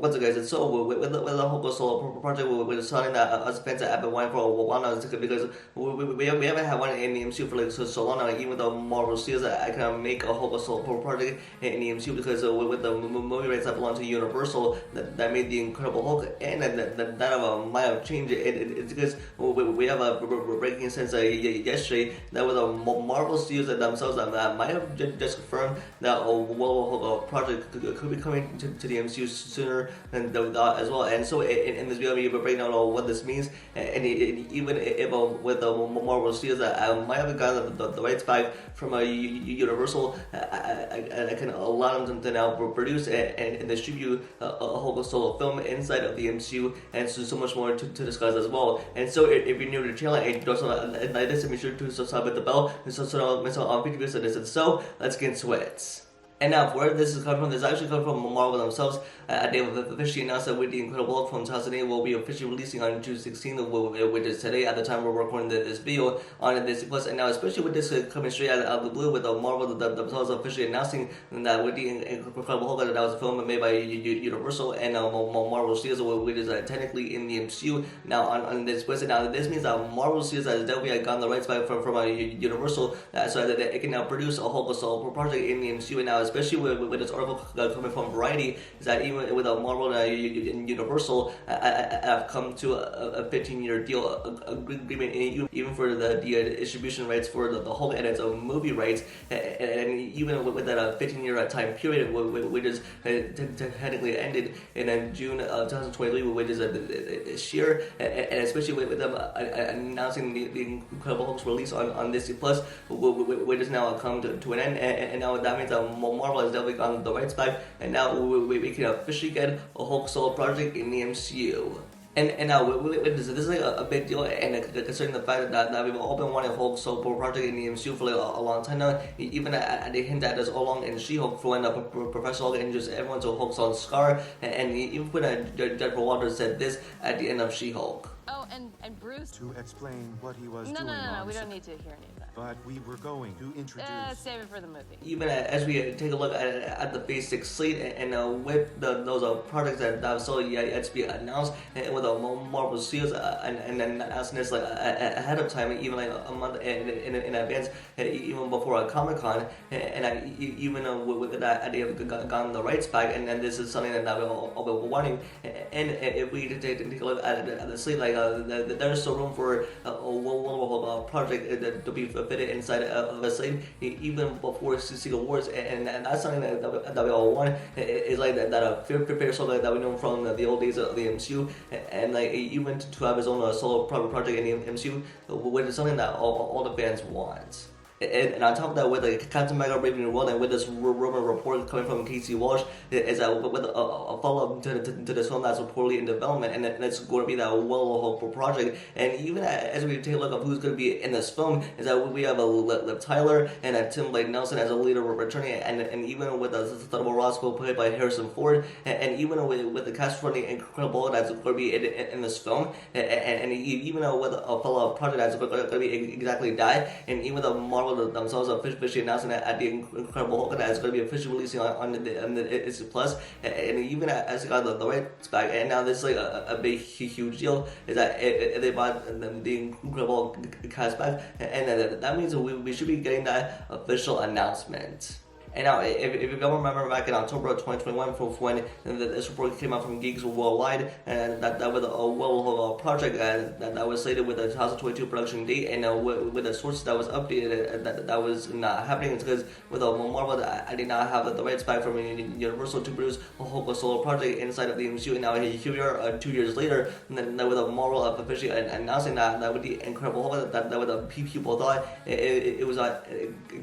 What's up, guys? And so with the whole solo project, we're something that us fans have been wanting for a while now, because we haven't had one in the MCU for like so long now. Like, even though Marvel Studios, I kind of make a whole solo project in the MCU because with the movie rights that belong to Universal that made the Incredible Hulk, and that might have changed it's because we have a breaking sense yesterday that with the Marvel Studios themselves that might have just confirmed that a Hulk project could be coming to the MCU sooner and as well. And so in this video, we're breaking down what this means, and even if with the Marvel Studios, I might have gotten the rights back from a Universal, I can allow them to now produce and distribute a whole solo film inside of the MCU, and so much more to discuss as well. And so if you're new to the channel and you don't like this, make sure to subscribe with the bell and so don't miss out on future videos of this. And so let's get into it. And now, where this is coming from, this actually comes from Marvel themselves. They have officially announced that with the Incredible Hulk from 2008 will be officially releasing on June 16th, which is today at the time we're recording this video on Disney Plus. And now, especially with this coming straight out of the blue, with Marvel themselves officially announcing that with the Incredible Hulk that was a film made by Universal and Marvel Studios, which is technically in the MCU now on this Plus. And now this means that Marvel Studios has definitely gotten the rights back from Universal, so that it can now produce a Hulk solo project in the MCU. And now, especially with this article coming from Variety, is that even with Marvel and Universal have come to a 15-year deal agreement, even for the distribution rights for the Hulk and its movie rights, and even with that 15-year time period, which is technically ended in June of 2023, which is this year, and especially with them announcing the Incredible Hulk's release on Disney Plus, which has now come to an end, and now that means that Marvel has definitely gotten the rights back, and now we can officially get a Hulk solo project in the MCU. And now this is like a big deal, and considering the fact that we've all been wanting a Hulk solo project in the MCU for like a long time now. Even they hint at this all along in She-Hulk, for when Professor Hulk introduced everyone to Hulk's on Scar, and even when Jennifer Walters said this at the end of She-Hulk. Oh, and Bruce? To explain what he was doing. No, we don't need to hear any of that. But we were going to introduce... Save it for the movie. Even as we take a look at the basic slate, and with those projects that have still yet to be announced, and with the Marvel Studios, and then announcing this like ahead of time, even like a month in advance, even before a Comic-Con, and even with that, they have gotten the rights back, and then this is something that we've all been wanting. And if we take a look at the slate, like there's still room for a project to be fitted inside of a slate, even before Secret Wars, and that's something that we all want. It's like that fair solo that we know from the old days of the MCU, and like even to have his own solo project in the MCU, which is something that all the fans want. And on top of that, with like Captain America Brave New World, and with this rumor report coming from Casey Walsh, is that with a follow-up to this film that's reportedly in development, and it's going to be that well-hopeful project. And even as we take a look at who's going to be in this film, is that we have a Liv Tyler and a Tim Blake Nelson as a leader returning, and even with a Thunderbolt Ross played by Harrison Ford, and even with the cast for the Incredible that's going to be in this film, and even with a follow-up project that's going to be exactly that, and even the Marvel themselves officially announcing that at the Incredible Hulk that it's going to be officially releasing on the Disney Plus, and even as it got the rights back, and now this is like a big huge deal, is that they bought the Incredible cast back, and that means we should be getting that official announcement. And now, if you don't remember back in October of 2021, from when this report came out from Geeks Worldwide, and that was a project that was slated with a 2022 production date, and with the sources that was updated, that was not happening. It's because with Marvel, I did not have the rights back from Universal to produce a whole solo project inside of the MCU. And now here we are 2 years later, and then with Marvel officially announcing that with the Incredible Hulk, that with the people thought it was not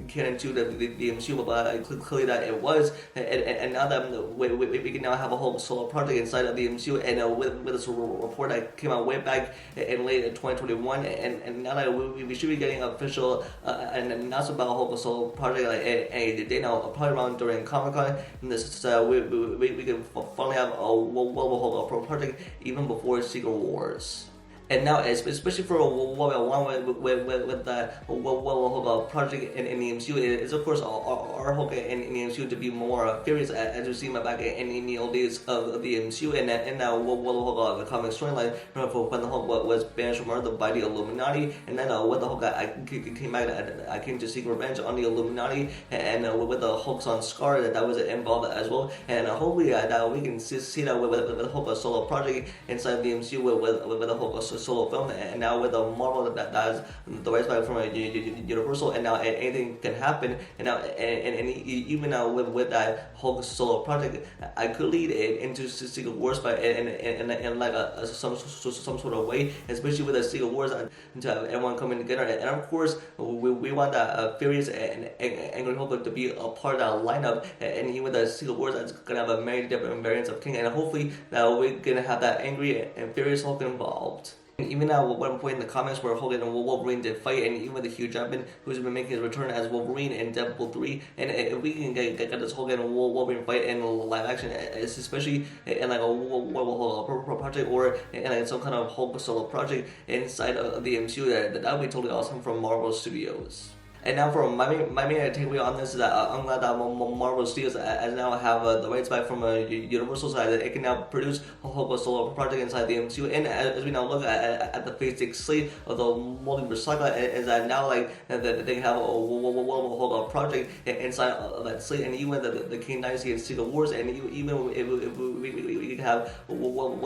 canon to the MCU, but clearly that it was, and now that we can now have a whole solo project inside of the MCU, and with this report that came out way back in late 2021, and now that we should be getting official an announcement about a whole solo project like a day now, probably around during Comic-Con, and this we can finally have a whole project even before Secret Wars. And now, especially for what we want with the what project in the MCU is of course our hope in the MCU to be more furious as we see back in the old days of the MCU and now what the comic storyline for when the Hulk was banished from Earth by the Illuminati and then when the Hulk came back I came to seek revenge on the Illuminati and with the Hulk's on Scar that was involved as well and hopefully that we can see that with the Hulk solo project inside the MCU with the Hulk solo film and now with the Marvel that has the rights back from Universal and now anything can happen and now and even now with that Hulk solo project I could lead it into Secret Wars by in like some sort of way especially with the Secret Wars to have everyone coming together and of course we want that Furious and Angry Hulk to be a part of that lineup and even with the Secret Wars that's gonna have a many different variants of King and hopefully that we're gonna have that Angry and Furious Hulk involved. And even now, at one point in the comics where Hogan and Wolverine did fight, and even with Hugh Jackman, who's been making his return as Wolverine in Deadpool 3, and if we can get this Hogan and Wolverine fight in live action, especially in like a Wolverine project or in like some kind of Hulk solo project inside of the MCU, that would be totally awesome from Marvel Studios. And now for my main takeaway on this is that I'm glad that Marvel Studios as now have the rights back from Universal side that it can now produce a whole solo project inside the MCU. And as we now look at the Phase 6 slate of the multiverse saga, is that now like that they have a whole project inside of that slate, and even the King Dynasty and Secret Wars, and even if we have one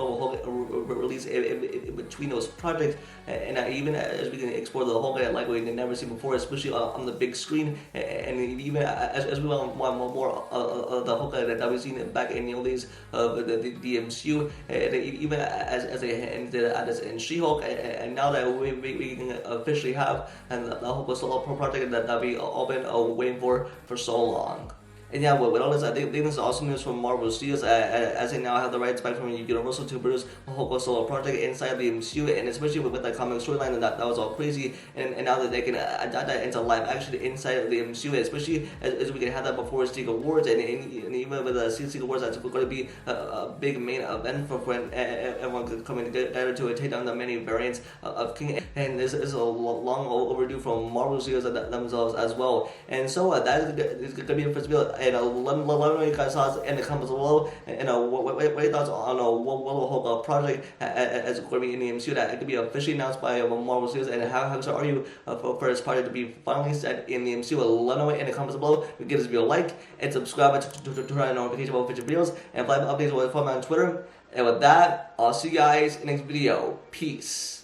release in between those projects, and even as we can explore the whole like we've never seen before, especially on the big screen, and even as we want more of the Hulk that we've seen back in the old days of the MCU, even as they ended at this in She-Hulk, and now that we can officially have and the Hulk solo project that we all been waiting for so long. And yeah, with all this, I think this is awesome news from Marvel Studios as they now have the rights back from Universal to produce a whole solo project inside the MCU, and especially with the comic storyline that was all crazy, and now that they can adapt that into live action inside of the MCU, especially as we can have that before Secret Wars, and even with the Secret Wars, that's going to be a big main event for when everyone coming together to take down the many variants of King, and this is a long overdue from Marvel Studios themselves as well. And so that is going to be it for this video. And let me know your guys' thoughts in the comments below. And what are your thoughts on what Hulk project as going to be in the MCU that could be officially announced by Marvel Studios? And how excited are you for this project to be finally set in the MCU? Let me know in the comments below. Give this video a like and subscribe to turn on notifications about future videos and find updates on Twitter. And with that, I'll see you guys in the next video. Peace.